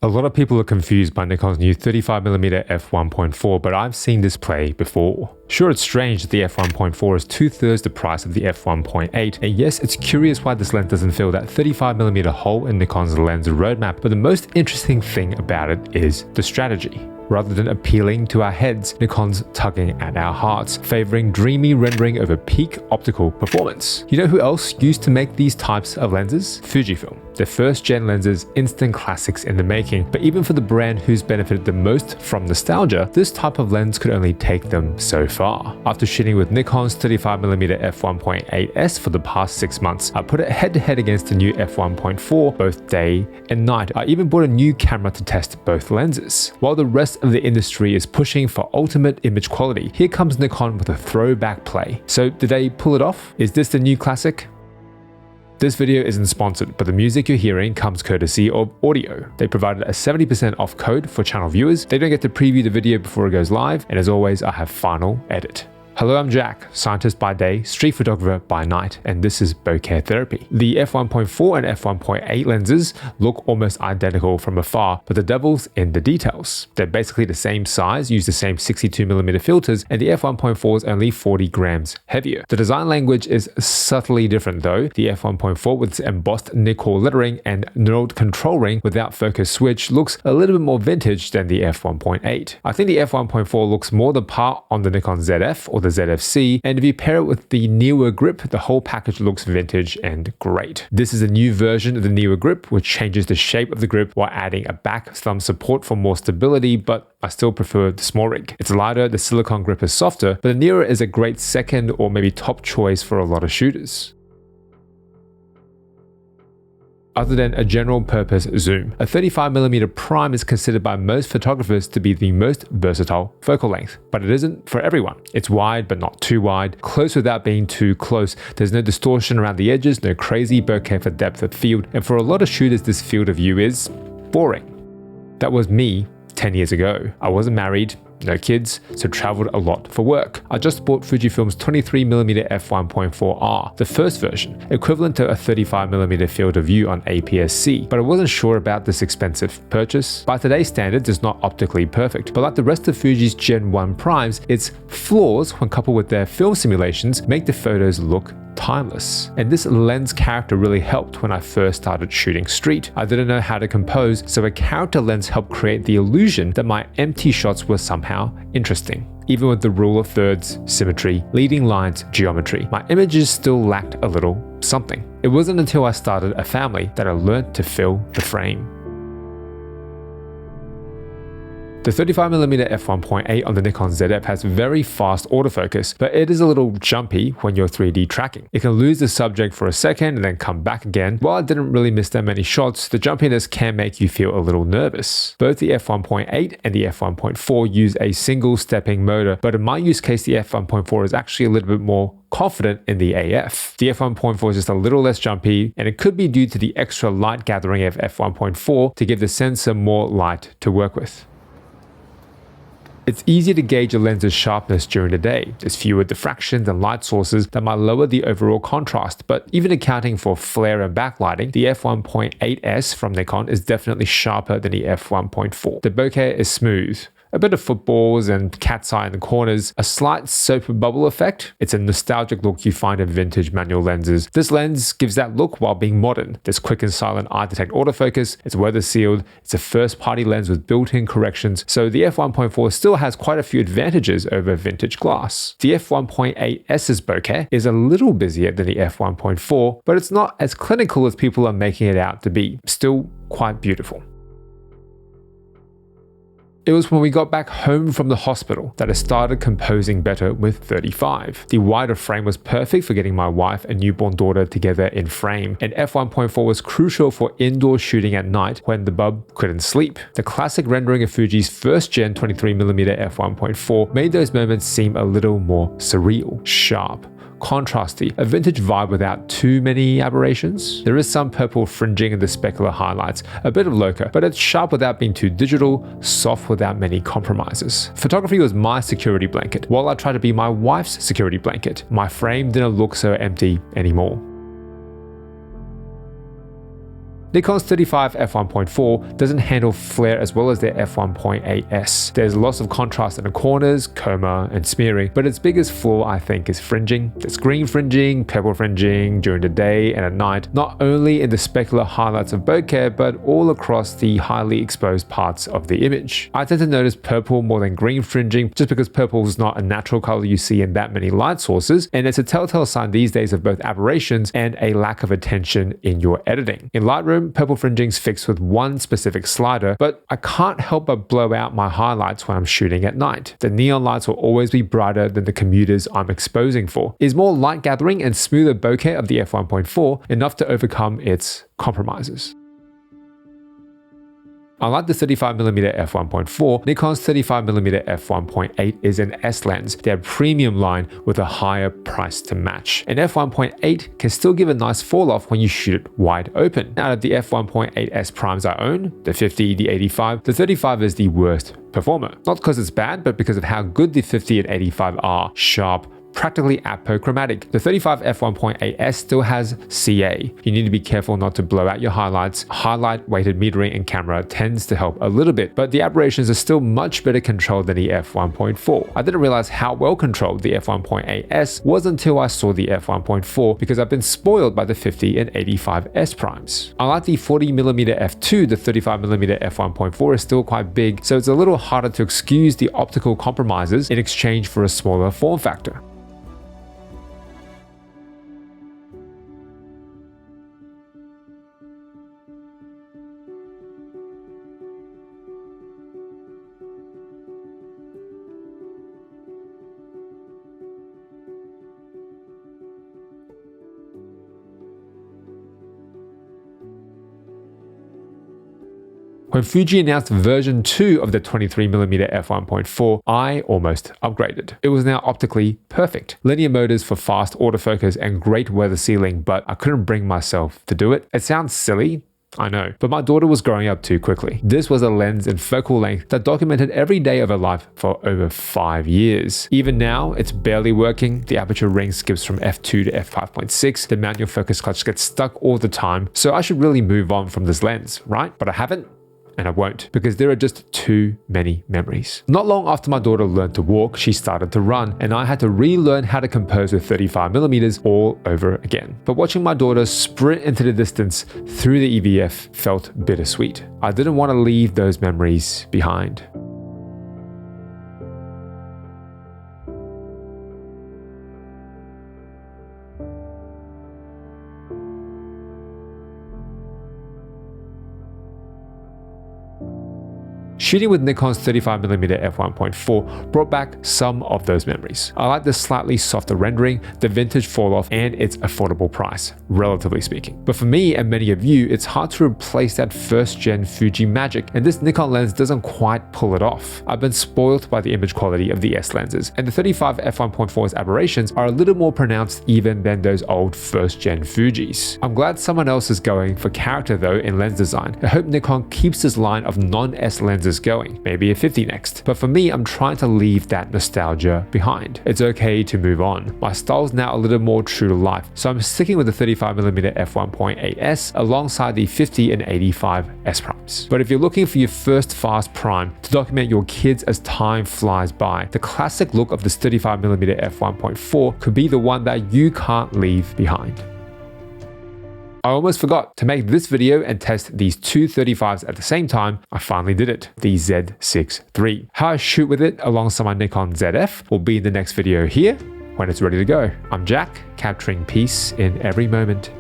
A lot of people are confused by Nikon's new 35mm f1.4, but I've seen this play before. Sure, it's strange that the f1.4 is 2/3 the price of the f1.8, and yes, it's curious why this lens doesn't fill that 35mm hole in Nikon's lens roadmap, but the most interesting thing about it is the strategy. Rather than appealing to our heads, Nikon's tugging at our hearts, favoring dreamy rendering over peak optical performance. You know who else used to make these types of lenses? Fujifilm. Their first gen lenses, instant classics in the making, but even for the brand who's benefited the most from nostalgia, this type of lens could only take them so far. After shooting with Nikon's 35mm f1.8s for the past 6 months, I put it head to head against the new f1.4 both day and night. I even bought a new camera to test both lenses. While the rest of the industry is pushing for ultimate image quality, here comes Nikon with a throwback play. So did they pull it off? Is this the new classic? This video isn't sponsored, but the music you're hearing comes courtesy of Audio. They provided a 70% off code for channel viewers. They don't get to preview the video before it goes live, and as always, I have final edit. Hello, I'm Jack, scientist by day, street photographer by night, and this is Bokeh Therapy. The f1.4 and f1.8 lenses look almost identical from afar, but the devil's in the details. They're basically the same size, use the same 62mm filters, and the f1.4 is only 40 grams heavier. The design language is subtly different though. The f1.4 with its embossed nickel lettering and knurled control ring without focus switch looks a little bit more vintage than the f1.8. I think the f1.4 looks more the part on the Nikon ZF or the ZFC, and if you pair it with the Neewer grip, the whole package looks vintage and great. This is a new version of the Neewer grip, which changes the shape of the grip while adding a back thumb support for more stability, but I still prefer the small rig. It's lighter, the silicone grip is softer, but the Neewer is a great second or maybe top choice for a lot of shooters. Other than a general purpose zoom, a 35mm prime is considered by most photographers to be the most versatile focal length, but it isn't for everyone. It's wide but not too wide, close without being too close. There's no distortion around the edges, no crazy bokeh for depth of field, and for a lot of shooters this field of view is boring. That was me 10 years ago. I wasn't married, no kids, so traveled a lot for work. I just bought Fujifilm's 23mm f1.4R, the first version, equivalent to a 35mm field of view on APS-C, but I wasn't sure about this expensive purchase. By today's standards, it's not optically perfect, but like the rest of Fuji's Gen 1 primes, its flaws, when coupled with their film simulations, make the photos look timeless. And this lens character really helped when I first started shooting street. I didn't know how to compose, so a character lens helped create the illusion that my empty shots were somehow interesting. Even with the rule of thirds, symmetry, leading lines, geometry, my images still lacked a little something. It wasn't until I started a family that I learned to fill the frame. The 35mm f1.8 on the Nikon ZF has very fast autofocus, but it is a little jumpy when you're 3D tracking. It can lose the subject for a second and then come back again. While I didn't really miss that many shots, the jumpiness can make you feel a little nervous. Both the f1.8 and the f1.4 use a single stepping motor, but in my use case, the f1.4 is actually a little bit more confident in the AF. The f1.4 is just a little less jumpy, and it could be due to the extra light gathering of f1.4 to give the sensor more light to work with. It's easier to gauge a lens's sharpness during the day. There's fewer diffractions and light sources that might lower the overall contrast, but even accounting for flare and backlighting, the f1.8s from Nikon is definitely sharper than the f1.4. The bokeh is smooth. A bit of footballs and cat's eye in the corners, a slight soap bubble effect. It's a nostalgic look you find in vintage manual lenses. This lens gives that look while being modern. There's quick and silent eye detect autofocus, it's weather sealed, it's a first party lens with built-in corrections, so the f1.4 still has quite a few advantages over vintage glass. The f1.8s's bokeh is a little busier than the f1.4, but it's not as clinical as people are making it out to be. Still quite beautiful. It was when we got back home from the hospital that I started composing better with 35. The wider frame was perfect for getting my wife and newborn daughter together in frame, and f1.4 was crucial for indoor shooting at night when the bub couldn't sleep. The classic rendering of Fuji's first gen 23mm f1.4 made those moments seem a little more surreal, sharp, contrasty, a vintage vibe without too many aberrations. There is some purple fringing in the specular highlights, a bit of Loca, but it's sharp without being too digital, soft without many compromises. Photography was my security blanket, while I tried to be my wife's security blanket. My frame didn't look so empty anymore. Nikon's 35 f1.4 doesn't handle flare as well as their f1.8s. There's lots of contrast in the corners, chroma, and smearing, but its biggest flaw I think is fringing. There's green fringing, purple fringing during the day and at night, not only in the specular highlights of bokeh, but all across the highly exposed parts of the image. I tend to notice purple more than green fringing just because purple is not a natural color you see in that many light sources, and it's a telltale sign these days of both aberrations and a lack of attention in your editing. In Lightroom, purple fringing's fixed with one specific slider, but I can't help but blow out my highlights when I'm shooting at night. The neon lights will always be brighter than the commuters I'm exposing for. Is more light gathering and smoother bokeh of the f1.4 enough to overcome its compromises? Unlike the 35mm f1.4, Nikon's 35mm f1.8 is an S lens, their premium line with a higher price to match. An f1.8 can still give a nice fall off when you shoot it wide open. Out of the f1.8s primes I own, the 50, the 85, the 35 is the worst performer. Not because it's bad, but because of how good the 50 and 85 are, sharp, practically apochromatic. The 35 f1.8s still has CA. You need to be careful not to blow out your highlights. Highlight weighted metering and camera tends to help a little bit, but the aberrations are still much better controlled than the f1.4. I didn't realize how well controlled the f1.8s was until I saw the f1.4 because I've been spoiled by the 50 and 85s primes. Unlike the 40mm f2, the 35mm f1.4 is still quite big, so it's a little harder to excuse the optical compromises in exchange for a smaller form factor. When Fuji announced version 2 of the 23mm f1.4, I almost upgraded. It was now optically perfect. Linear motors for fast autofocus and great weather sealing, but I couldn't bring myself to do it. It sounds silly, I know, but my daughter was growing up too quickly. This was a lens in focal length that documented every day of her life for over 5 years. Even now, it's barely working. The aperture ring skips from f2 to f5.6. The manual focus clutch gets stuck all the time. So I should really move on from this lens, right? But I haven't. And I won't, because there are just too many memories. Not long after my daughter learned to walk, she started to run, and I had to relearn how to compose with 35mm all over again. But watching my daughter sprint into the distance through the EVF felt bittersweet. I didn't want to leave those memories behind. Shooting with Nikon's 35mm f1.4 brought back some of those memories. I like the slightly softer rendering, the vintage fall-off, and its affordable price, relatively speaking. But for me and many of you, it's hard to replace that first-gen Fuji magic, and this Nikon lens doesn't quite pull it off. I've been spoiled by the image quality of the S lenses, and the 35 f1.4's aberrations are a little more pronounced even than those old first-gen Fujis. I'm glad someone else is going for character though in lens design. I hope Nikon keeps this line of non-S lenses going, maybe a 50 next. But for me, I'm trying to leave that nostalgia behind. It's okay to move on. My style's now a little more true to life, so I'm sticking with the 35mm f1.8s alongside the 50 and 85 S primes. But if you're looking for your first fast prime to document your kids as time flies by, the classic look of this 35mm f1.4 could be the one that you can't leave behind. I almost forgot to make this video and test these two 35s at the same time. I finally did it, the Z6 III. How I shoot with it alongside my Nikon ZF will be in the next video here when it's ready to go. I'm Jack, capturing peace in every moment.